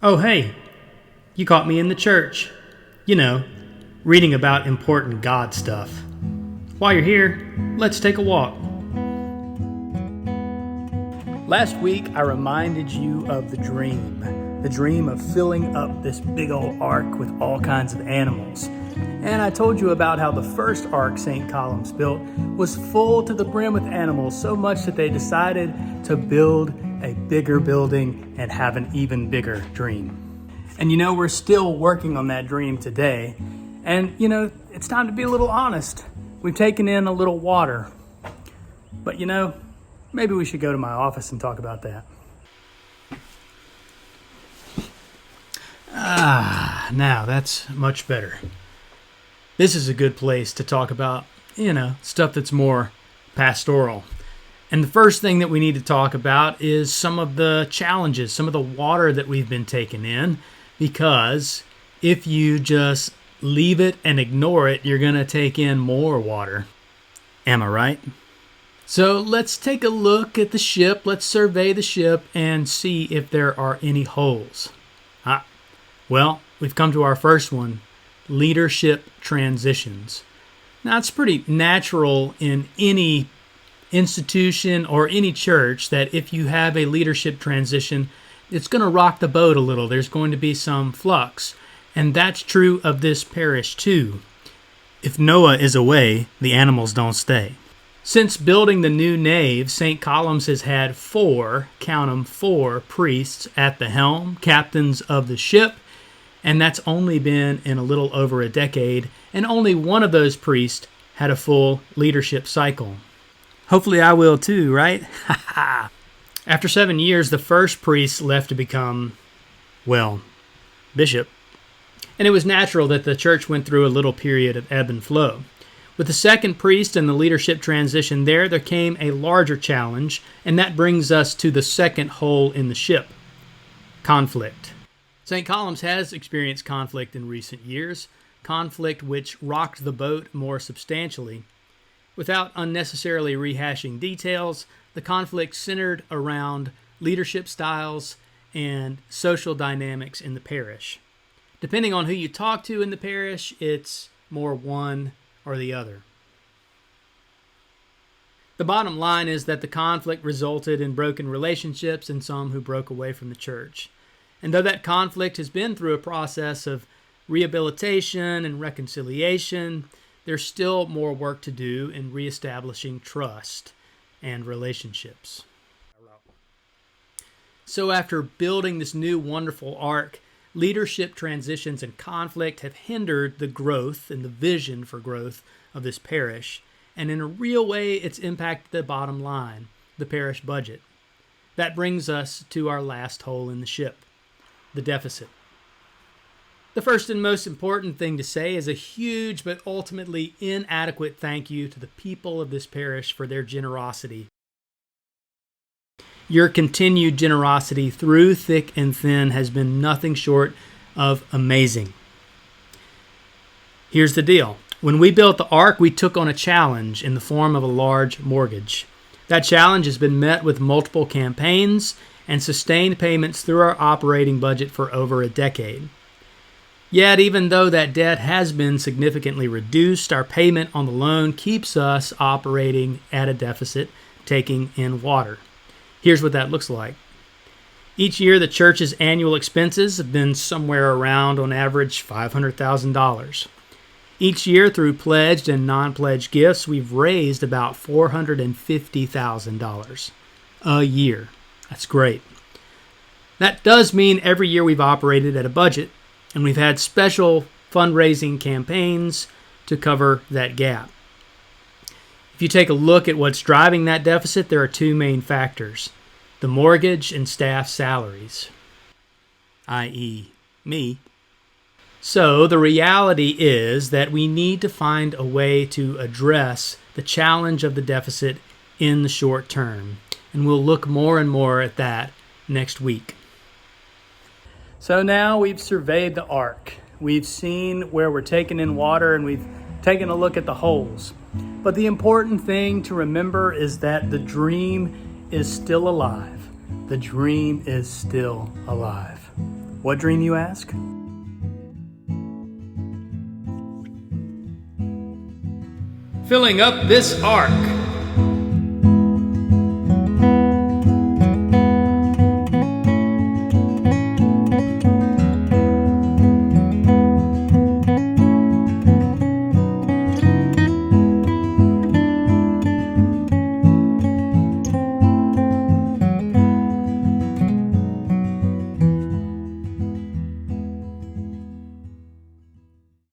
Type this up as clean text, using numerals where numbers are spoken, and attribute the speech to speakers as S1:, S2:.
S1: Oh, hey, you caught me in the church. You know, reading about important God stuff. While you're here, let's take a walk. Last week, I reminded you of the dream of filling up this big old ark with all kinds of animals. And I told you about how the first ark St. Columb built was full to the brim with animals, so much that they decided to build a bigger building and have an even bigger dream. And you know, we're still working on that dream today. And you know, it's time to be a little honest. We've taken in a little water. But you know, maybe we should go to my office and talk about that. Now that's much better. This is a good place to talk about, stuff that's more pastoral. And the first thing that we need to talk about is some of the challenges, some of the water that we've been taking in, because if you just leave it and ignore it, you're going to take in more water. Am I right? So let's take a look at the ship. Let's survey the ship and see if there are any holes. Well, we've come to our first one, leadership transitions. Now, it's pretty natural in any institution or any church that if you have a leadership transition, it's going to rock the boat a little. There's going to be some flux. And that's true of this parish too. If Noah is away, the animals don't stay. Since building the new nave, St. Columb has had four priests at the helm, captains of the ship, and that's only been in a little over a decade, and only one of those priests had a full leadership cycle. Hopefully I will too, right? After 7 years, the first priest left to become, bishop. And it was natural that the church went through a little period of ebb and flow. With the second priest and the leadership transition there came a larger challenge, and that brings us to the second hole in the ship, conflict. St. Columb has experienced conflict in recent years, conflict which rocked the boat more substantially. Without unnecessarily rehashing details, the conflict centered around leadership styles and social dynamics in the parish. Depending on who you talk to in the parish, it's more one or the other. The bottom line is that the conflict resulted in broken relationships and some who broke away from the church. And though that conflict has been through a process of rehabilitation and reconciliation, there's still more work to do in reestablishing trust and relationships. So after building this new wonderful ark, leadership transitions and conflict have hindered the growth and the vision for growth of this parish. And in a real way, it's impacted the bottom line, the parish budget. That brings us to our last hole in the ship, the deficit. The first and most important thing to say is a huge but ultimately inadequate thank you to the people of this parish for their generosity. Your continued generosity through thick and thin has been nothing short of amazing. Here's the deal. When we built the ark, we took on a challenge in the form of a large mortgage. That challenge has been met with multiple campaigns and sustained payments through our operating budget for over a decade. Yet, even though that debt has been significantly reduced, our payment on the loan keeps us operating at a deficit, taking in water. Here's what that looks like. Each year, the church's annual expenses have been somewhere around, on average, $500,000. Each year, through pledged and non-pledged gifts, we've raised about $450,000 a year. That's great. That does mean every year we've operated at a budget, and we've had special fundraising campaigns to cover that gap. If you take a look at what's driving that deficit, there are two main factors: the mortgage and staff salaries, i.e. me. So the reality is that we need to find a way to address the challenge of the deficit in the short term. And we'll look more and more at that next week. So now we've surveyed the ark. We've seen where we're taking in water, and we've taken a look at the holes. But the important thing to remember is that the dream is still alive. The dream is still alive. What dream, you ask? Filling up this ark.